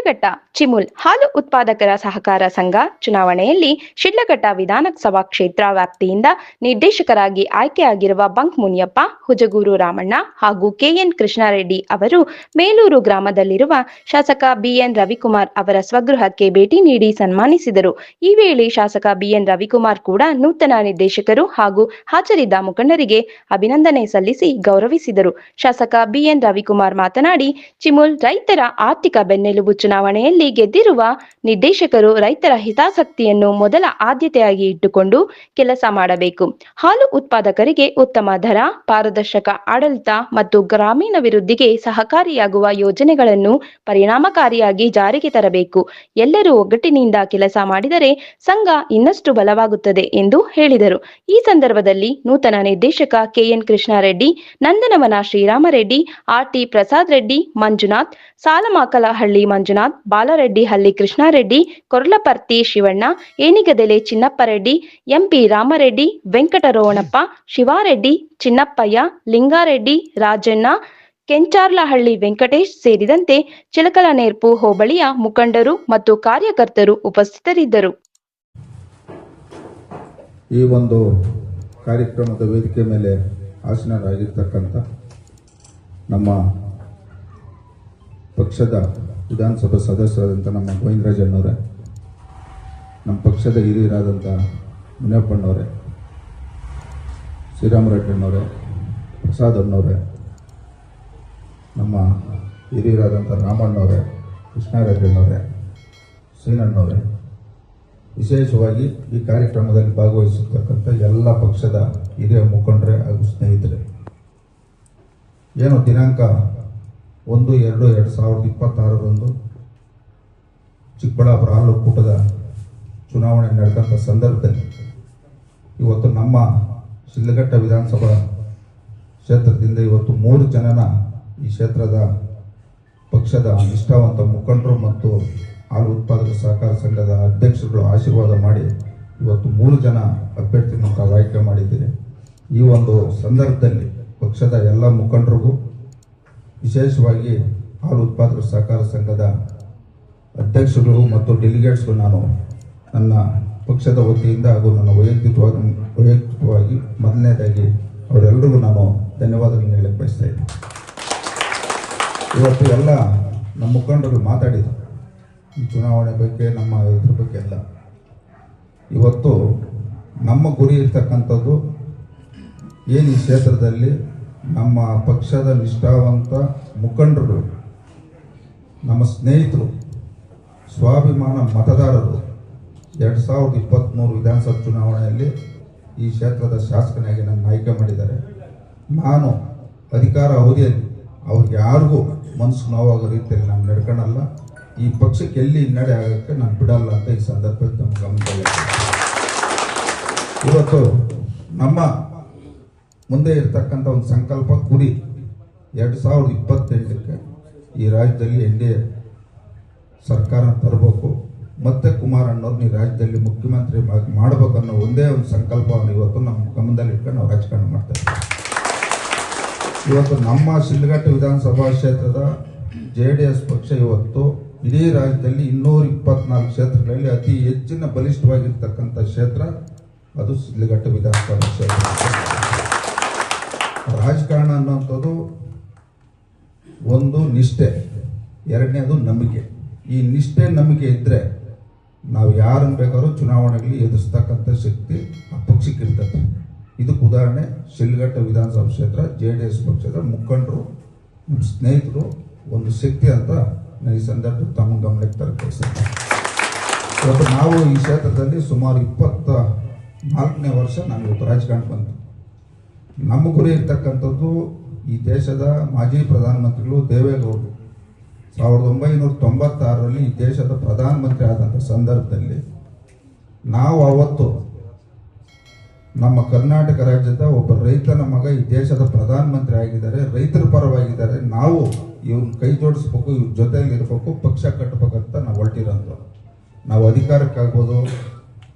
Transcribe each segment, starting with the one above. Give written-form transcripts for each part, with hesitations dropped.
ಶಿಡ್ಲಘಟ್ಟ ಚಿಮುಲ್ ಹಾಲು ಉತ್ಪಾದಕರ ಸಹಕಾರ ಸಂಘ ಚುನಾವಣೆಯಲ್ಲಿ ಶಿಡ್ಲಘಟ್ಟ ವಿಧಾನಸಭಾ ಕ್ಷೇತ್ರ ವ್ಯಾಪ್ತಿಯಿಂದ ನಿರ್ದೇಶಕರಾಗಿ ಆಯ್ಕೆಯಾಗಿರುವ ಬಂಕ್ ಮುನಿಯಪ್ಪ, ಹುಜಗೂರು ರಾಮಣ್ಣ ಹಾಗೂ ಕೆಎನ್ ಕೃಷ್ಣಾರೆಡ್ಡಿ ಅವರು ಮೇಲೂರು ಗ್ರಾಮದಲ್ಲಿರುವ ಶಾಸಕ ಬಿಎನ್ ರವಿಕುಮಾರ್ ಅವರ ಸ್ವಗೃಹಕ್ಕೆ ಭೇಟಿ ನೀಡಿ ಸನ್ಮಾನಿಸಿದರು. ಈ ವೇಳೆ ಶಾಸಕ ಬಿಎನ್ ರವಿಕುಮಾರ್ ಕೂಡ ನೂತನ ನಿರ್ದೇಶಕರು ಹಾಗೂ ಹಾಜರಿದ್ದ ಮುಖಂಡರಿಗೆ ಅಭಿನಂದನೆ ಸಲ್ಲಿಸಿ ಗೌರವಿಸಿದರು. ಶಾಸಕ ಬಿಎನ್ ರವಿಕುಮಾರ್ ಮಾತನಾಡಿ, ಚಿಮುಲ್ ರೈತರ ಆರ್ಥಿಕ ಬೆನ್ನೆಲುಬು. ಚುನಾವಣೆಯಲ್ಲಿ ಗೆದ್ದಿರುವ ನಿರ್ದೇಶಕರು ರೈತರ ಹಿತಾಸಕ್ತಿಯನ್ನು ಮೊದಲ ಆದ್ಯತೆಯಾಗಿ ಇಟ್ಟುಕೊಂಡು ಕೆಲಸ ಮಾಡಬೇಕು. ಹಾಲು ಉತ್ಪಾದಕರಿಗೆ ಉತ್ತಮ ದರ, ಪಾರದರ್ಶಕ ಆಡಳಿತ ಮತ್ತು ಗ್ರಾಮೀಣಾಭಿವೃದ್ಧಿಗೆ ಸಹಕಾರಿಯಾಗುವ ಯೋಜನೆಗಳನ್ನು ಪರಿಣಾಮಕಾರಿಯಾಗಿ ಜಾರಿಗೆ ತರಬೇಕು. ಎಲ್ಲರೂ ಒಗ್ಗಟ್ಟಿನಿಂದ ಕೆಲಸ ಮಾಡಿದರೆ ಸಂಘ ಇನ್ನಷ್ಟು ಬಲವಾಗುತ್ತದೆ ಎಂದು ಹೇಳಿದರು. ಈ ಸಂದರ್ಭದಲ್ಲಿ ನೂತನ ನಿರ್ದೇಶಕ K N Krishnareddy, Nandanavana Sriramareddy, R T Prasad Reddy, Manjunath, Salamakalahalli Manjunath, Balareddyhalli Krishnareddy, Korlaparthi Shivanna, Enigadele Chinnappareddy, M P Ramareddy, Venkataramanappa, Shivareddy, Chinnappayya, Lingareddy, Rajanna, Kencharlahalli Venkatesh ಸೇರಿದಂತೆ ಚಿಲಕಲನೇರ್ಪು ಹೋಬಳಿಯ ಮುಖಂಡರು ಮತ್ತು ಕಾರ್ಯಕರ್ತರು ಉಪಸ್ಥಿತರಿದ್ದರು. ಈ ಒಂದು ಕಾರ್ಯಕ್ರಮದ ವೇದಿಕೆ ಮೇಲೆ ಆಸೀನರಾಗಿರ್ತಕ್ಕಂಥ ನಮ್ಮ ಪಕ್ಷದ ವಿಧಾನಸಭಾ ಸದಸ್ಯರಾದಂಥ ನಮ್ಮ ಗೋವಿಂದರಾಜಣ್ಣವರೇ, ನಮ್ಮ ಪಕ್ಷದ ಹಿರಿಯರಾದಂಥ ಮುನಿಯಪ್ಪಣ್ಣವರೇ, ಶ್ರೀರಾಮರೆಡ್ಡಿಣ್ಣವರೇ, ಪ್ರಸಾದ್ ಅಣ್ಣವರೇ, ನಮ್ಮ ಹಿರಿಯರಾದಂಥ ರಾಮಣ್ಣವರೇ, ಕೃಷ್ಣಾರೆಡ್ಡಿಣ್ಣವರೇ, ಶ್ರೀನಣ್ಣವರೇ, ವಿಶೇಷವಾಗಿ ಈ ಕಾರ್ಯಕ್ರಮದಲ್ಲಿ ಭಾಗವಹಿಸಿರ್ತಕ್ಕಂಥ ಎಲ್ಲ ಪಕ್ಷದ ಹಿರಿಯ ಮುಖಂಡರೇ ಹಾಗೂ ಸ್ನೇಹಿತರೆ, ಏನು ದಿನಾಂಕ 1/2/2026 ಚಿಕ್ಕಬಳ್ಳಾಪುರ ಹಾಲು ಒಕ್ಕೂಟದ ಚುನಾವಣೆ ನಡೆದಂಥ ಸಂದರ್ಭದಲ್ಲಿ ಇವತ್ತು ನಮ್ಮ ಶಿಡ್ಲಘಟ್ಟ ವಿಧಾನಸಭಾ ಕ್ಷೇತ್ರದಿಂದ ಇವತ್ತು 3 ಜನನ ಈ ಕ್ಷೇತ್ರದ ಪಕ್ಷದ ನಿಷ್ಠಾವಂತ ಮುಖಂಡರು ಮತ್ತು ಹಾಲು ಉತ್ಪಾದಕ ಸಹಕಾರ ಸಂಘದ ಅಧ್ಯಕ್ಷರುಗಳು ಆಶೀರ್ವಾದ ಮಾಡಿ ಇವತ್ತು 3 ಜನ ಅಭ್ಯರ್ಥಿಗಳನ್ನು ತಾವು ಆಯ್ಕೆ ಮಾಡಿದ್ದೀರಿ. ಈ ಒಂದು ಸಂದರ್ಭದಲ್ಲಿ ಪಕ್ಷದ ಎಲ್ಲ ಮುಖಂಡರಿಗೂ, ವಿಶೇಷವಾಗಿ ಹಾಲು ಉತ್ಪಾದಕ ಸಹಕಾರ ಸಂಘದ ಅಧ್ಯಕ್ಷರು ಮತ್ತು ಡೆಲಿಗೇಟ್ಸ್ಗೂ ನಾನು ನನ್ನ ಪಕ್ಷದ ವತಿಯಿಂದ ಹಾಗೂ ನನ್ನ ವೈಯಕ್ತಿಕವಾಗಿ ಮೊದಲನೇದಾಗಿ ಅವರೆಲ್ಲರಿಗೂ ನಾನು ಧನ್ಯವಾದಗಳನ್ನು ಹೇಳಕ್ಕೆ ಬಯಸ್ತಾ ಇದ್ದೀನಿ. ಇವತ್ತು ಎಲ್ಲ ನಮ್ಮ ಮುಖಂಡರು ಮಾತಾಡಿದರು ಈ ಚುನಾವಣೆ ಬಗ್ಗೆ, ನಮ್ಮ ಇದ್ರ ಬಗ್ಗೆ ಎಲ್ಲ. ಇವತ್ತು ನಮ್ಮ ಗುರಿ ಇರ್ತಕ್ಕಂಥದ್ದು ಏನು ಈ ಕ್ಷೇತ್ರದಲ್ಲಿ ನಮ್ಮ ಪಕ್ಷದ ನಿಷ್ಠಾವಂತ ಮುಖಂಡರು, ನಮ್ಮ ಸ್ನೇಹಿತರು, ಸ್ವಾಭಿಮಾನ ಮತದಾರರು 2023 ವಿಧಾನಸಭಾ ಚುನಾವಣೆಯಲ್ಲಿ ಈ ಕ್ಷೇತ್ರದ ಶಾಸಕನಾಗಿ ನನ್ನ ಆಯ್ಕೆ ಮಾಡಿದ್ದಾರೆ. ನಾನು ಅಧಿಕಾರ ಅವಧಿಯಲ್ಲಿ ಅವ್ರಿಗೆ ಯಾರಿಗೂ ಮನಸ್ಸು ನೋವಾಗೋ ರೀತಿಯಲ್ಲಿ ನಾನು ನಡ್ಕೊಳ್ಳಲ್ಲ. ಈ ಪಕ್ಷಕ್ಕೆ ಎಲ್ಲಿ ಹಿನ್ನಡೆ ಆಗೋಕ್ಕೆ ನಾನು ಬಿಡಲ್ಲ ಅಂತ ಈ ಸಂದರ್ಭದಲ್ಲಿ ನಮ್ಮ ಗಮನದಲ್ಲಿ. ಇವತ್ತು ನಮ್ಮ ಮುಂದೆ ಇರತಕ್ಕಂಥ ಒಂದು ಸಂಕಲ್ಪ, ಗುರಿ 2028ಕ್ಕೆ ಈ ರಾಜ್ಯದಲ್ಲಿ NDA ಸರ್ಕಾರ ತರಬೇಕು, ಮತ್ತೆ ಕುಮಾರಣ್ಣವ್ರನ್ನ ಈ ರಾಜ್ಯದಲ್ಲಿ ಮುಖ್ಯಮಂತ್ರಿ ಮಾಡಬೇಕನ್ನೋ ಒಂದೇ ಒಂದು ಸಂಕಲ್ಪವನ್ನು ಇವತ್ತು ನಮ್ಮ ಗಮನದಲ್ಲಿ ಇಟ್ಕೊಂಡು ನಾವು ರಾಜಕಾರಣ ಮಾಡ್ತಾ ಇದ್ದೀವಿ. ಇವತ್ತು ನಮ್ಮ ಶಿಡ್ಲಘಟ್ಟ ವಿಧಾನಸಭಾ ಕ್ಷೇತ್ರದ JDS ಪಕ್ಷ ಇವತ್ತು ಇಡೀ ರಾಜ್ಯದಲ್ಲಿ 224 ಕ್ಷೇತ್ರಗಳಲ್ಲಿ ಅತಿ ಹೆಚ್ಚಿನ ಬಲಿಷ್ಠವಾಗಿರ್ತಕ್ಕಂಥ ಕ್ಷೇತ್ರ ಅದು ಶಿಡ್ಲಘಟ್ಟ ವಿಧಾನಸಭಾ ಕ್ಷೇತ್ರ. ರಾಜಕಾರಣ ಅನ್ನೋಂಥದ್ದು ಒಂದು ನಿಷ್ಠೆ, ಎರಡನೇದು ನಂಬಿಕೆ. ಈ ನಿಷ್ಠೆ ನಂಬಿಕೆ ಇದ್ದರೆ ನಾವು ಯಾರನ್ನು ಬೇಕಾದ್ರೂ ಚುನಾವಣೆಗಳಲ್ಲಿ ಎದುರಿಸ್ತಕ್ಕಂಥ ಶಕ್ತಿ ಆ ಪಕ್ಷಕ್ಕೆ ಇರ್ತದೆ. ಇದಕ್ಕೆ ಉದಾಹರಣೆ ಶಿಡ್ಲಘಟ್ಟ ವಿಧಾನಸಭಾ ಕ್ಷೇತ್ರ JDS ಪಕ್ಷದ ಮುಖಂಡರು, ನಮ್ಮ ಸ್ನೇಹಿತರು ಒಂದು ಶಕ್ತಿ ಅಂತ ನಾನು ಈ ಸಂದರ್ಭ ತಮ್ಮ ಗಮನಕ್ಕೆ ತರಕ್ಕೆ ಬಯಸ್ತೇನೆ. ಇವತ್ತು ನಾವು ಈ ಕ್ಷೇತ್ರದಲ್ಲಿ ಸುಮಾರು 24ನೇ ವರ್ಷ ನಾನು ಇವತ್ತು ರಾಜಕಾರಣ ಬಂತು. ನಮ್ಮ ಗುರಿ ಇರ್ತಕ್ಕಂಥದ್ದು ಈ ದೇಶದ ಮಾಜಿ ಪ್ರಧಾನಮಂತ್ರಿಗಳು ದೇವೇಗೌಡರು 1996ರಲ್ಲಿ ಈ ದೇಶದ ಪ್ರಧಾನಮಂತ್ರಿ ಆದಂಥ ಸಂದರ್ಭದಲ್ಲಿ ನಾವು ಅವತ್ತು ನಮ್ಮ ಕರ್ನಾಟಕ ರಾಜ್ಯದ ಒಬ್ಬ ರೈತನ ಮಗ ಈ ದೇಶದ ಪ್ರಧಾನಮಂತ್ರಿ ಆಗಿದ್ದಾರೆ, ರೈತರ ಪರವಾಗಿದ್ದಾರೆ, ನಾವು ಇವ್ನ ಕೈ ಜೋಡಿಸ್ಬೇಕು, ಇವ್ರ ಜೊತೆಯಲ್ಲಿ ಇರಬೇಕು, ಪಕ್ಷ ಕಟ್ಟಬೇಕಂತ ನಾವು ಹೊರಟಿರೋದು. ನಾವು ಅಧಿಕಾರಕ್ಕಾಗ್ಬೋದು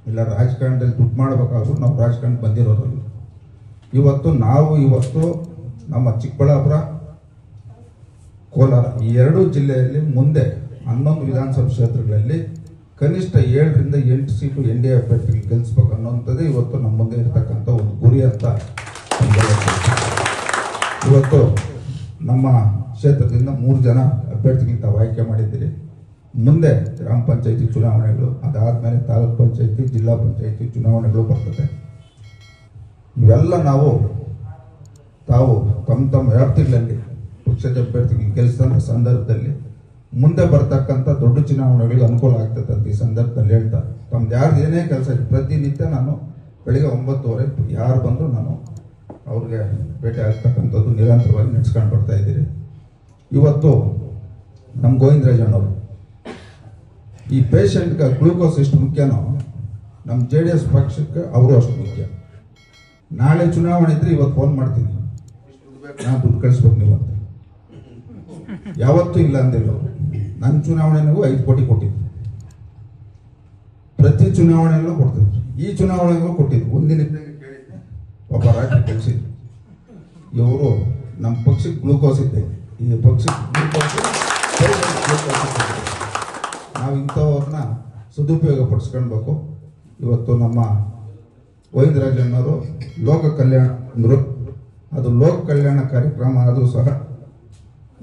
ಇಲ್ಲ ರಾಜಕಾರಣದಲ್ಲಿ ದುಡ್ಡು ಮಾಡಬೇಕಾಗ್ಬೋದು, ನಾವು ರಾಜಕಾರಣಕ್ಕೆ ಬಂದಿರೋರಲ್ಲ. ಇವತ್ತು ನಮ್ಮ ಚಿಕ್ಕಬಳ್ಳಾಪುರ, ಕೋಲಾರ ಈ ಎರಡೂ ಜಿಲ್ಲೆಯಲ್ಲಿ ಮುಂದೆ 11 ವಿಧಾನಸಭಾ ಕ್ಷೇತ್ರಗಳಲ್ಲಿ ಕನಿಷ್ಠ 7ರಿಂದ 8 ಸೀಟು NDA ಅಭ್ಯರ್ಥಿಗಳು ಗೆಲ್ಲಿಸ್ಬೇಕು ಅನ್ನೋಂಥದ್ದೇ ಇವತ್ತು ನಮ್ಮ ಮುಂದೆ ಇರತಕ್ಕಂಥ ಒಂದು ಗುರಿ ಅಂತ ಇವತ್ತು ನಮ್ಮ ಕ್ಷೇತ್ರದಿಂದ 3 ಜನ ಅಭ್ಯರ್ಥಿಗಳು ತಾವು ಆಯ್ಕೆ ಮಾಡಿದ್ದೀರಿ. ಮುಂದೆ ಗ್ರಾಮ ಪಂಚಾಯತಿ ಚುನಾವಣೆಗಳು, ಅದಾದಮೇಲೆ ತಾಲೂಕ್ ಪಂಚಾಯತಿ, ಜಿಲ್ಲಾ ಪಂಚಾಯತಿ ಚುನಾವಣೆಗಳು ಬರ್ತದೆ. ಇವೆಲ್ಲ ತಾವು ತಮ್ಮ ವ್ಯಾಪ್ತಿಗಳಲ್ಲಿ ಪಕ್ಷದ ಅಭ್ಯರ್ಥಿಗಳು ಗೆಲ್ಲಿಸಿದಂಥ ಸಂದರ್ಭದಲ್ಲಿ ಮುಂದೆ ಬರ್ತಕ್ಕಂಥ ದೊಡ್ಡ ಚುನಾವಣೆಗಳಿಗೆ ಅನುಕೂಲ ಆಗ್ತದೆ ಅಂತ ಈ ಸಂದರ್ಭದಲ್ಲಿ ಹೇಳ್ತಾ, ತಮ್ದು ಯಾರು ಏನೇ ಕೆಲಸ ಇದೆ ಪ್ರತಿನಿತ್ಯ ನಾನು ಬೆಳಿಗ್ಗೆ 9:30 ಯಾರು ಬಂದರೂ ನಾನು ಅವ್ರಿಗೆ ಭೇಟಿ ಆಗ್ತಕ್ಕಂಥದ್ದು ನಿರಂತರವಾಗಿ ನಡೆಸ್ಕೊಂಡು ಬರ್ತಾ ಇದ್ದೀರಿ. ಇವತ್ತು ನಮ್ಮ ಗೋವಿಂದರಾಜಣ್ಣವರು ಈ ಪೇಷಂಟ್ಗೆ ಗ್ಲೂಕೋಸ್ ಎಷ್ಟು ಮುಖ್ಯನೋ ನಮ್ಮ JDS ಪಕ್ಷಕ್ಕೆ ಅವರು ಅಷ್ಟು ಮುಖ್ಯ. ನಾಳೆ ಚುನಾವಣೆ ಇದ್ರೆ ಇವತ್ತು ಫೋನ್ ಮಾಡ್ತೀನಿ, ನಾನು ದುಡ್ಡು ಕಳಿಸ್ಬೇಕು ನೀವು ಅಂತ. ಯಾವತ್ತೂ ಇಲ್ಲ ಅಂದಿಲ್ಲ. ನನ್ನ ಚುನಾವಣೆಗೂ 5 ಕೋಟಿ ಕೊಟ್ಟಿದ್ದು, ಪ್ರತಿ ಚುನಾವಣೆಯಲ್ಲೂ ಕೊಡ್ತಿದ್ರು, ಈ ಚುನಾವಣೆಗೂ ಕೊಟ್ಟಿದ್ರು. ಒಂದಿನ ಕೇಳಿದ್ದೆ, ಒಬ್ಬ ರಾಜ್ಯ ಕಳಿಸಿದ್ರು, ಇವರು ನಮ್ಮ ಪಕ್ಷಕ್ಕೆ ಗ್ಲೂಕೋಸ್ ಇದೆ, ಈ ಪಕ್ಷಕ್ಕೆ ಗ್ಲೂಕೋಸ್ ನಾವು ಇಂಥವ್ರನ್ನ ಸದುಪಯೋಗ ಪಡಿಸ್ಕೊಳ್ಬೇಕು. ಇವತ್ತು ನಮ್ಮ ಗೋವಿಂದರಾಜಣ್ಣವರು ಲೋಕ ಕಲ್ಯಾಣ ಅಂದರು, ಅದು ಲೋಕ ಕಲ್ಯಾಣ ಕಾರ್ಯಕ್ರಮ ಆದರೂ ಸಹ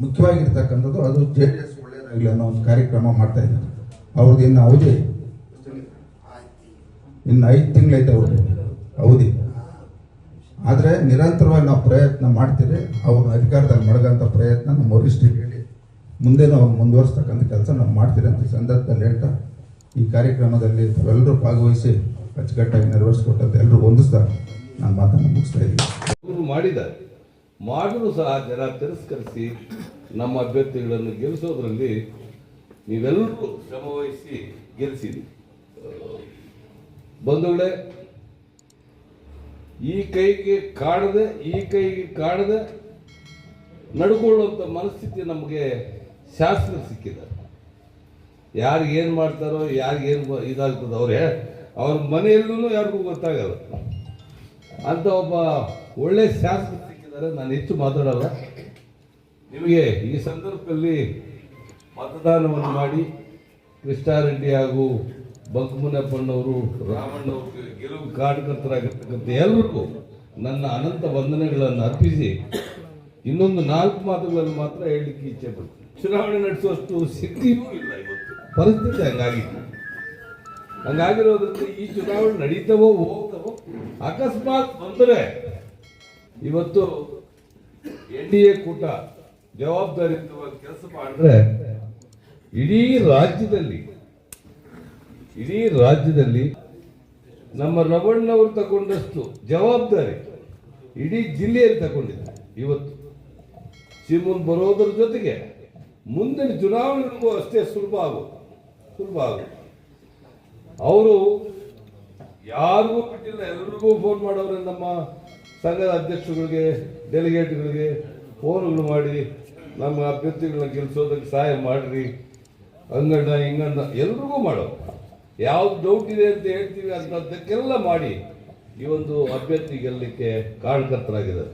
ಮುಖ್ಯವಾಗಿರ್ತಕ್ಕಂಥದ್ದು ಅದು JDS ಒಳ್ಳೆಯದಾಗಲಿ ಅನ್ನೋ ಒಂದು ಕಾರ್ಯಕ್ರಮ ಮಾಡ್ತಾ ಇದ್ದಾರೆ. ಅವ್ರದ್ದು ಇನ್ನು ಅವಧಿ ಇನ್ನು 5 ತಿಂಗಳೈತೆ ಅವ್ರದ್ದು ಅವಧಿ. ಆದರೆ ನಿರಂತರವಾಗಿ ನಾವು ಪ್ರಯತ್ನ ಮಾಡ್ತೀರಿ. ಅವ್ರ ಅಧಿಕಾರದಲ್ಲಿ ಮಡಗಂಥ ಪ್ರಯತ್ನ ನಮ್ಮ ವರಿಷ್ಠರಿಗೆ ಹೇಳಿ ಮುಂದೆ ನಾವು ಮುಂದುವರಿಸ್ತಕ್ಕಂಥ ಕೆಲಸ ನಾವು ಮಾಡ್ತೀರಿ ಅಂತ ಈ ಸಂದರ್ಭದಲ್ಲಿ ಹೇಳ್ತಾ, ಈ ಕಾರ್ಯಕ್ರಮದಲ್ಲಿ ತಾವೆಲ್ಲರೂ ಭಾಗವಹಿಸಿ ಅಚ್ಚುಕಟ್ಟಾಗಿ ನೆರವೇರಿಸಿಕೊಟ್ಟಂತ ಎಲ್ಲರೂ ಹೊಂದಿಸ್ತಾ ನಾನು ಮಾತನ್ನು ಮುಗಿಸ್ತಾ ಇದ್ದೀನಿ. ಮಾಡಿದ್ರು ಸಹ ಜನ ತಿರಸ್ಕರಿಸಿ ನಮ್ಮ ಅಭ್ಯರ್ಥಿಗಳನ್ನು ಗೆಲ್ಲಿಸೋದ್ರಲ್ಲಿ ನೀವೆಲ್ಲರೂ ಶ್ರಮವಹಿಸಿ ಗೆಲ್ಲಿಸಿದ್ರಿ. ಬಂಧುಗಳೇ, ಈ ಕೈಗೆ ಕಾಡದೆ ನಡ್ಕೊಳ್ಳುವಂಥ ಮನಸ್ಥಿತಿ ನಮಗೆ ಶಾಸಕರು ಸಿಕ್ಕಿದ್ದಾರೆ. ಯಾರಿಗೇನು ಮಾಡ್ತಾರೋ, ಯಾರಿಗೇನು ಇದಾಗ್ತದೋ ಅವ್ರ ಮನೆಯಲ್ಲೂ ಯಾರಿಗೂ ಗೊತ್ತಾಗಲ್ಲ ಅಂತ ಒಬ್ಬ ಒಳ್ಳೆ ಶಾಸಕರು ಸಿಕ್ಕಿದ್ದಾರೆ. ನಾನು ಹೆಚ್ಚು ಮಾತಾಡಲ್ಲ. ನಿಮಗೆ ಈ ಸಂದರ್ಭದಲ್ಲಿ ಮತದಾನವನ್ನು ಮಾಡಿ ಕೃಷ್ಣಾರೆಡ್ಡಿ ಹಾಗೂ ಬಂಕಮುನಿಯಪ್ಪನವರು, ರಾಮಣ್ಣವ್ರಿಗೆ ಗೆಲುವು ಕಾರಣಕರ್ತರಾಗಿರ್ತಕ್ಕಂಥ ಎಲ್ಲರಿಗೂ ನನ್ನ ಅನಂತ ವಂದನೆಗಳನ್ನು ಅರ್ಪಿಸಿ ಇನ್ನೊಂದು 4 ಮಾತುಗಳನ್ನು ಮಾತ್ರ ಹೇಳಲಿಕ್ಕೆ ಇಚ್ಛೆ ಪಡ್ತೀನಿ. ಚುನಾವಣೆ ನಡೆಸುವಷ್ಟು ಶಕ್ತಿಯೂ ಇಲ್ಲ. ಇವತ್ತು ಪರಿಸ್ಥಿತಿ ಹಂಗಾಗಿರೋದ್ರಿಂದ ಈ ಚುನಾವಣೆ ನಡೀತವೋ ಹೋಗ್ತವೋ, ಅಕಸ್ಮಾತ್ ಬಂದರೆ ಇವತ್ತು NDA ಕೂಟ ಜವಾಬ್ದಾರಿಯುತವಾಗಿ ಕೆಲಸ ಮಾಡಿದ್ರೆ ಇಡೀ ರಾಜ್ಯದಲ್ಲಿ ನಮ್ಮ ರಮಣ್ಣವರು ತಗೊಂಡಷ್ಟು ಜವಾಬ್ದಾರಿ ಇಡೀ ಜಿಲ್ಲೆಯಲ್ಲಿ ತಗೊಂಡಿದ್ದಾರೆ. ಇವತ್ತು ಸಿಮುನ್ ಬರೋದ್ರ ಜೊತೆಗೆ ಮುಂದಿನ ಚುನಾವಣೆಗಳಿಗೂ ಅಷ್ಟೇ ಸುಲಭ ಆಗುತ್ತೆ. ಅವರು ಯಾರಿಗೂ ಬಿಟ್ಟಿಲ್ಲ, ಎಲ್ಲರಿಗೂ ಫೋನ್ ಮಾಡೋರೆ. ನಮ್ಮ ಸಂಘದ ಅಧ್ಯಕ್ಷರುಗಳಿಗೆ, ಡೆಲಿಗೇಟ್ಗಳಿಗೆ ಫೋನ್ಗಳು ಮಾಡಿ ನಮ್ಮ ಅಭ್ಯರ್ಥಿಗಳನ್ನ ಗೆಲ್ಲಿಸೋದಕ್ಕೆ ಸಹಾಯ ಮಾಡಿರಿ, ಹಂಗಣ್ಣ ಹಿಂಗಣ್ಣ ಎಲ್ರಿಗೂ ಮಾಡೋರು. ಯಾವ್ದು ಡೌಟ್ ಇದೆ ಅಂತ ಹೇಳ್ತೀವಿ ಅಂಥದ್ದಕ್ಕೆಲ್ಲ ಮಾಡಿ ಈ ಒಂದು ಅಭ್ಯರ್ಥಿ ಗೆಲ್ಲಲಿಕ್ಕೆ ಕಾರಣಕರ್ತರಾಗಿದ್ದಾರೆ.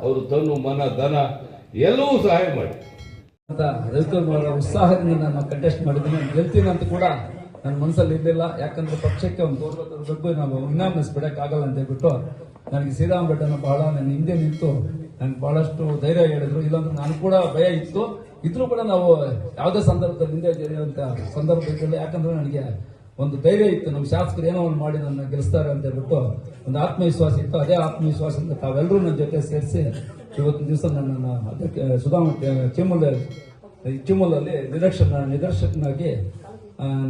ಅವರು ತನ್ನ ಮನ ಧನ ಎಲ್ಲವೂ ಸಹಾಯ ಮಾಡಿ ಅಂತ ರವಿಕುಮಾರ್ ಉತ್ಸಾಹದಿಂದ ನಾನು ಕಂಟೆಸ್ಟ್ ಮಾಡಿದ್ದೀನಿ. ಗೆಲ್ತೀನಿ ಅಂತ ಕೂಡ ನನ್ನ ಮನಸ್ಸಲ್ಲಿ ಇರಲಿಲ್ಲ. ಯಾಕಂದ್ರೆ ಪಕ್ಷಕ್ಕೆ ಒಂದು ಗೌರವದ ಬಗ್ಗೆ ನಾವು ವಿನಾಮಸ್ ಬಿಡಕ್ಕಾಗಲ್ಲ ಅಂತ ಹೇಳ್ಬಿಟ್ಟು ನನಗೆ ಶ್ರೀರಾಮ್ ಬೆಟ್ಟನ ಬಹಳ ನನ್ನ ಹಿಂದೆ ನಿಂತು ನನಗೆ ಬಹಳಷ್ಟು ಧೈರ್ಯ ಹೇಳಿದ್ರು. ಇಲ್ಲಾಂದ್ರೆ ನಾನು ಕೂಡ ಭಯ ಇದ್ರೂ ಕೂಡ ನಾವು ಯಾವುದೇ ಸಂದರ್ಭದಲ್ಲಿ ಹಿಂದೆ ಜರಿಯುವಂತ ಸಂದರ್ಭ ಇದ್ದಿಲ್ಲ. ಯಾಕಂದ್ರೆ ನನಗೆ ಒಂದು ಧೈರ್ಯ ಇತ್ತು, ನಮ್ಮ ಶಾಸಕರು ಏನೋ ಒಂದು ಮಾಡಿ ನನ್ನ ಗೆಲ್ಲಿಸ್ತಾರೆ ಅಂತ ಹೇಳ್ಬಿಟ್ಟು ಒಂದು ಆತ್ಮವಿಶ್ವಾಸ ಇತ್ತು. ಅದೇ ಆತ್ಮವಿಶ್ವಾಸದಿಂದ ತಾವೆಲ್ಲರೂ ನನ್ನ ಜೊತೆ ಸೇರಿಸಿ ಇವತ್ತಿನ ದಿವಸ ನನ್ನನ್ನು ಅದಕ್ಕೆ ಸುಧಾಮ ಚಿಮ್ಮಲಲ್ಲಿ ನಿದರ್ಶಕನಾಗಿ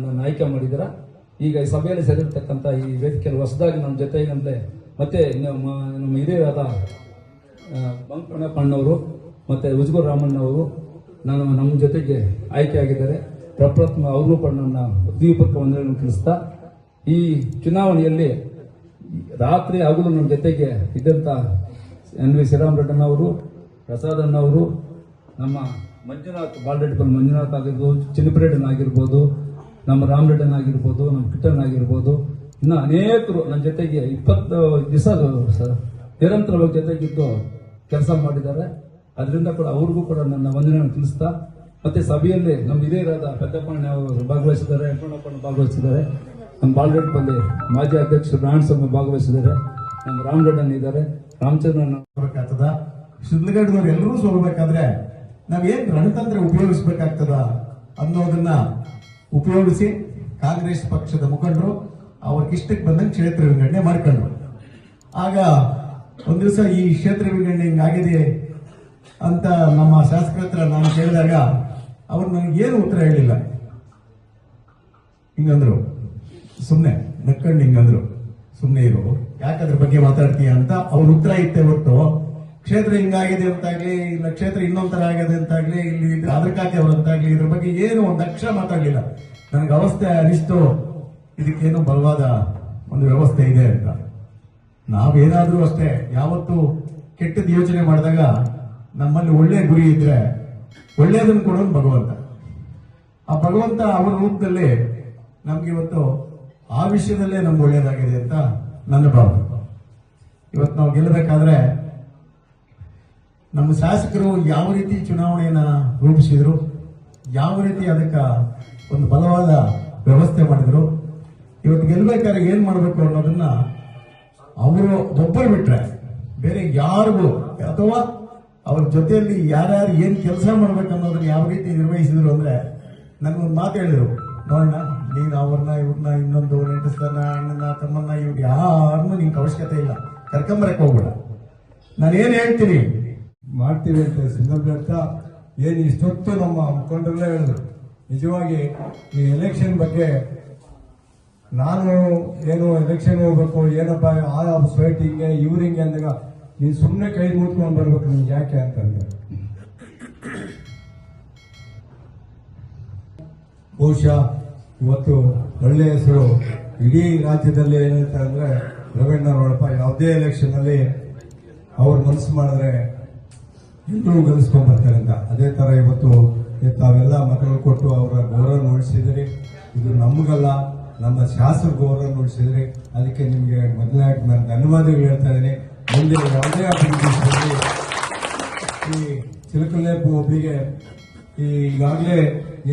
ನನ್ನ ಆಯ್ಕೆ ಮಾಡಿದ್ದೀರಾ. ಈಗ ಈ ಸಭೆಯಲ್ಲಿ ಸೇರಿರ್ತಕ್ಕಂಥ ಈ ವೇದಿಕೆಯಲ್ಲಿ ಹೊಸದಾಗಿ ನಮ್ಮ ಜೊತೆಗಂದ್ರೆ ಮತ್ತೆ ನಮ್ಮ ಹಿರಿಯರಾದ ಬಂಕಣ್ಣಪ್ಪಣ್ಣವರು ಮತ್ತೆ ಉಜ್ಗೂರು ರಾಮಣ್ಣವರು ನಮ್ಮ ಜೊತೆಗೆ ಆಯ್ಕೆಯಾಗಿದ್ದಾರೆ. ಪ್ರಪ್ರಥಮ ಅವರು ಕೂಡ ನನ್ನ ದ್ವೀಪಕ್ಕೆ ವಂದನೆಗಳನ್ನು ತಿಳಿಸ್ತಾ, ಈ ಚುನಾವಣೆಯಲ್ಲಿ ರಾತ್ರಿ ಹಗಲು ನಮ್ಮ ಜೊತೆಗೆ ಇದ್ದಂಥ NV ಶ್ರೀರಾಮರೆಡ್ಡನವರು, ಪ್ರಸಾದಣ್ಣವರು, ನಮ್ಮ ಮಂಜುನಾಥ್ ಬಾಲ್ರೆಡ್ಡಿ ಮಂಜುನಾಥ್ ಆಗಿರ್ಬೋದು, ಚಿನ್ನಪರೆಡ್ಡನಾಗಿರ್ಬೋದು, ನಮ್ಮ ರಾಮರೆಡ್ಡನಾಗಿರ್ಬೋದು, ನಮ್ಮ ಕಿಟ್ಟಣ್ಣಾಗಿರ್ಬೋದು, ಇನ್ನು ಅನೇಕರು ನನ್ನ ಜೊತೆಗೆ 20 ದಿವಸ ನಿರಂತರವಾಗಿ ಜೊತೆಗಿದ್ದು ಕೆಲಸ ಮಾಡಿದ್ದಾರೆ. ಅದರಿಂದ ಕೂಡ ಅವ್ರಿಗೂ ಕೂಡ ನನ್ನ ವಂದನೆಯನ್ನು ತಿಳಿಸ್ತಾ, ಮತ್ತೆ ಸಭೆಯಲ್ಲಿ ನಮ್ಮ ಹಿರಿಯರಾದ ಪೆದ್ದಪ್ಪಣ್ಣ ಅವರು ಭಾಗವಹಿಸಿದ್ದಾರೆ, ಯಂಕಣ್ಣಪ್ಪಣ್ಣ ಭಾಗವಹಿಸಿದ್ದಾರೆ, ನಮ್ಮ ಬಾಲರೆಡ್ಡಿಪಲ್ಲಿ ಮಾಜಿ ಅಧ್ಯಕ್ಷರು ನಾರಾಯಣಸ್ವಾಮಿ ಭಾಗವಹಿಸಿದ್ದಾರೆ, ನಮ್ಮ ರಾಮಗಡ್ಡನ್ ಇದ್ದಾರೆ, ರಾಮಚಂದ್ರನ್ ಆಗ್ತದ. ಶಿಡ್ಲಘಟ್ಟದವ್ರು ಎಲ್ಲರೂ ಸೋಲ್ಬೇಕಾದ್ರೆ ನಾವೇನ್ ರಣತಂತ್ರ ಉಪಯೋಗಿಸ್ಬೇಕಾಗ್ತದ ಅನ್ನೋದನ್ನ ಉಪಯೋಗಿಸಿ ಕಾಂಗ್ರೆಸ್ ಪಕ್ಷದ ಮುಖಂಡರು ಅವ್ರಿಗಿಷ್ಟಕ್ಕೆ ಬಂದಂಗೆ ಕ್ಷೇತ್ರ ವಿಂಗಡಣೆ ಮಾಡ್ಕೊಂಡ್ರು. ಆಗ ಒಂದ್ ದಿವಸ ಈ ಕ್ಷೇತ್ರ ವಿಂಗಡಣೆ ಹಿಂಗಾಗಿದೆ ಅಂತ ನಮ್ಮ ಶಾಸಕರ ಹತ್ರ ನಾನು ಕೇಳಿದಾಗ ಅವ್ರು ನನಗೇನು ಉತ್ತರ ಹೇಳಿಲ್ಲ. ಹಿಂಗಂದ್ರು, ಸುಮ್ಮನೆ ನಕ್ಕೊಂಡು ಹಿಂಗಂದ್ರು, ಸುಮ್ಮನೆ ಇರು, ಯಾಕದ್ರ ಬಗ್ಗೆ ಮಾತಾಡ್ತೀಯ ಅಂತ ಅವ್ರ ಉತ್ತರ ಇತ್ತೆ ಹೊರತು ಕ್ಷೇತ್ರ ಹಿಂಗಾಗಿದೆ ಅಂತಾಗ್ಲಿ, ಇಲ್ಲ ಕ್ಷೇತ್ರ ಇನ್ನೊಂಥರ ಆಗಿದೆ ಅಂತಾಗ್ಲಿ, ಇಲ್ಲಿ ಅದಕ್ಕಾಗಿ ಅವರಂತಾಗ್ಲಿ ಇದ್ರ ಬಗ್ಗೆ ಏನು ಒಂದು ಅಕ್ಷರ ಮಾತಾಡ್ಲಿಲ್ಲ. ನನಗೆ ಅವಸ್ಥೆ ಅನಿಸ್ತು, ಇದಕ್ಕೇನು ಬಲವಾದ ಒಂದು ವ್ಯವಸ್ಥೆ ಇದೆ ಅಂತ. ನಾವೇನಾದ್ರೂ ಅಷ್ಟೇ, ಯಾವತ್ತು ಕೆಟ್ಟದ ಯೋಚನೆ ಮಾಡಿದಾಗ ನಮ್ಮಲ್ಲಿ ಒಳ್ಳೆ ಗುರಿ ಇದ್ರೆ ಒಳ್ಳೆಯದನ್ನು ಕೊಡೋನು ಭಗವಂತ. ಆ ಭಗವಂತ ಅವರ ರೂಪದಲ್ಲಿ ನಮ್ಗೆ ಇವತ್ತು ಆ ವಿಷಯದಲ್ಲೇ ನಮ್ಗೆ ಒಳ್ಳೇದಾಗಿದೆ ಅಂತ ನನ್ನ ಭಾವನೆ. ಇವತ್ತು ನಾವು ಗೆಲ್ಲಬೇಕಾದ್ರೆ ನಮ್ಮ ಶಾಸಕರು ಯಾವ ರೀತಿ ಚುನಾವಣೆಯನ್ನ ರೂಪಿಸಿದ್ರು, ಯಾವ ರೀತಿ ಅದಕ್ಕೆ ಒಂದು ಬಲವಾದ ವ್ಯವಸ್ಥೆ ಮಾಡಿದ್ರು, ಇವತ್ತು ಗೆಲ್ಲಬೇಕಾದ್ರೆ ಏನ್ ಮಾಡಬೇಕು ಅನ್ನೋದನ್ನ ಅವರು ಒಬ್ಬರು ಬಿಟ್ರೆ ಬೇರೆ ಯಾರಿಗೂ, ಅಥವಾ ಅವ್ರ ಜೊತೆಯಲ್ಲಿ ಯಾರ್ಯಾರು ಏನ್ ಕೆಲಸ ಮಾಡ್ಬೇಕು ಅನ್ನೋದನ್ನ ಯಾವ ರೀತಿ ನಿರ್ವಹಿಸಿದ್ರು ಅಂದ್ರೆ ನನ್ಗೊಂದು ಮಾತು ಹೇಳಿದ್ರು, ನೋಡೋಣ ನೀನು ಅವ್ರನ್ನ ಇವ್ರನ್ನ ಇನ್ನೊಂದು ನೆಂಟಸ್ತನ ಅಣ್ಣನ ತಮ್ಮನ್ನ ಇವ್ರು ಯಾರನ್ನೂ ನಿಂಗೆ ಅವಶ್ಯಕತೆ ಇಲ್ಲ, ಕರ್ಕೊಂಬರಕ್ ಹೋಗ್ಬೇಡ. ನಾನೇನ್ ಹೇಳ್ತೀನಿ ಮಾಡ್ತೀವಿ ಅಂತ ಸಂದರ್ಭ ಏನು ಇಷ್ಟೊತ್ತು ನಮ್ಮ ಮುಖಂಡರಲ್ಲೇ ಹೇಳಿದ್ರು. ನಿಜವಾಗಿ ಈ ಎಲೆಕ್ಷನ್ ಬಗ್ಗೆ ನಾನು ಏನು ಎಲೆಕ್ಷನ್ ಹೋಗ್ಬೇಕು ಏನಪ್ಪ ಆ ಸೊಸೈಟಿ ಹಿಂಗೆ ಇವ್ರು ಹಿಂಗೆ ಅಂದಾಗ ನೀನು ಸುಮ್ಮನೆ ಕೈ ಮುಟ್ಕೊಂಡು ಬರ್ಬೇಕು, ನಿಮ್ಗೆ ಯಾಕೆ ಅಂತಂದ್ರೆ ಬಹುಶಃ ಇವತ್ತು ಒಳ್ಳೆಯ ಹೆಸರು ಇಡೀ ರಾಜ್ಯದಲ್ಲಿ ಏನಂತ ಅಂದ್ರೆ ರವೀಣ್ಣ ನೋಡಪ್ಪ ಯಾವುದೇ ಎಲೆಕ್ಷನ್ ಅಲ್ಲಿ ಅವ್ರು ಮನಸ್ಸು ಮಾಡಿದ್ರೆ ಎಲ್ಲರೂ ಗೆಲ್ಲಿಸ್ಕೊಂಡ್ ಬರ್ತಾರೆ ಅಂತ. ಅದೇ ತರ ಇವತ್ತು ತಾವೆಲ್ಲ ಮತಗಳು ಕೊಟ್ಟು ಅವರ ಗೌರವ ಉಳಿಸಿದ್ರಿ. ಇದು ನಮಗಲ್ಲ, ನಮ್ಮ ಶಾಸಕ ಗೌರವ ಉಳಿಸಿದ್ರಿ. ಅದಕ್ಕೆ ನಿಮ್ಗೆ ಮೊದಲನೇ ನಾನು ಧನ್ಯವಾದಗಳು ಹೇಳ್ತಾ ಇದ್ದೀನಿ. ಮುಂದೆ ಯಾವುದೇ ಅಭಿವೃದ್ಧಿ ಈ ಚಿಲಕಲ್ಲೇಪು ಒಬ್ಬರಿಗೆ ಈಗಾಗಲೇ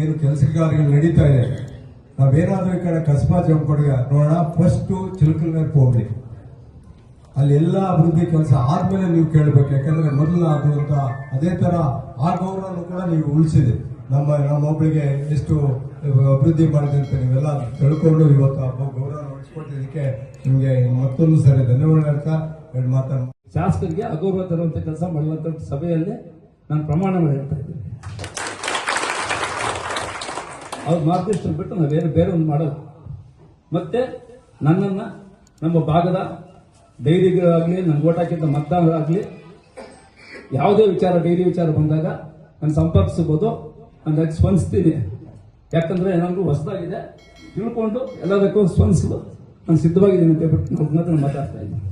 ಏನು ಕೆಲಸ ಕಾರ್ಯಗಳು ನಡೀತಾ ಇದೆ, ನಾವೇನಾದ್ರೂ ಈ ಕಡೆ ಕಸ್ಬಾ ಜಂಪಡಿಗೆ ನೋಡೋಣ, ಫಸ್ಟ್ ಚಿಲಕಲ್ಲೇಪು ಹೋಗ್ಲಿ, ಅಲ್ಲಿ ಎಲ್ಲ ಅಭಿವೃದ್ಧಿ ಕೆಲಸ ಆದ್ಮೇಲೆ ನೀವು ಕೇಳಬೇಕು. ಯಾಕಂದ್ರೆ ಮೊದಲು ಅದು ಅಂತ ಅದೇ ತರ ಆ ಗೌರವನು ಕೂಡ ನೀವು ಉಳಿಸಿದೆ. ನಮ್ಮೊಬ್ಬಳಿಗೆ ಎಷ್ಟು ಅಭಿವೃದ್ಧಿ ಮಾಡಿದೆ ಅಂತ ನೀವೆಲ್ಲ ತಿಳ್ಕೊಂಡು ಇವತ್ತು ಆ ಗೌರವ ಉಳಿಸ್ಕೊಟ್ಟಿದ್ದಕ್ಕೆ ನಿಮಗೆ ಮತ್ತೊಂದು ಸರಿ ಧನ್ಯವಾದ ಹೇಳ್ತಾ ಎರಡು ಮಾತನ್ನು ಶಾಸಕರಿಗೆ ಅಗೌರವ ತರುವಂತ ಕೆಲಸ ಮಾಡುವಂತ ಸಭೆಯಲ್ಲಿ ನಾನು ಪ್ರಮಾಣ ಮಾಡಿ ಹೇಳ್ತಾ ಇದ್ದೀನಿ. ಅವ್ರು ಮಾರ್ಗದರ್ಶನ ಬಿಟ್ಟು ನಾವೇನು ಬೇರೆ ಒಂದು ಮಾಡೋದು. ಮತ್ತೆ ನನ್ನನ್ನ ನಮ್ಮ ಭಾಗದ ಡೈರಿಗಳಾಗಲಿ, ನನ್ನ ಓಟ್ ಹಾಕಿದ್ದ ಮತದಾರರಾಗಲಿ, ಯಾವುದೇ ವಿಚಾರ ಡೈರಿ ವಿಚಾರ ಬಂದಾಗ ನಾನು ಸಂಪರ್ಕಿಸಬಹುದು, ನಾನು ಅದಕ್ಕೆ ಸ್ಪಂದಿಸ್ತೀನಿ. ಯಾಕಂದ್ರೆ ನನಗೂ ಹೊಸದಾಗಿದೆ, ತಿಳ್ಕೊಂಡು ಎಲ್ಲದಕ್ಕೂ ಸ್ಪಂದಿಸಲು ನಾನು ಸಿದ್ಧವಾಗಿದ್ದೀನಿ ಅಂತ ಹೇಳ್ಬಿಟ್ಟು ನಾನು ಮಾತಾಡ್ತಾ ಇದ್ದೀನಿ.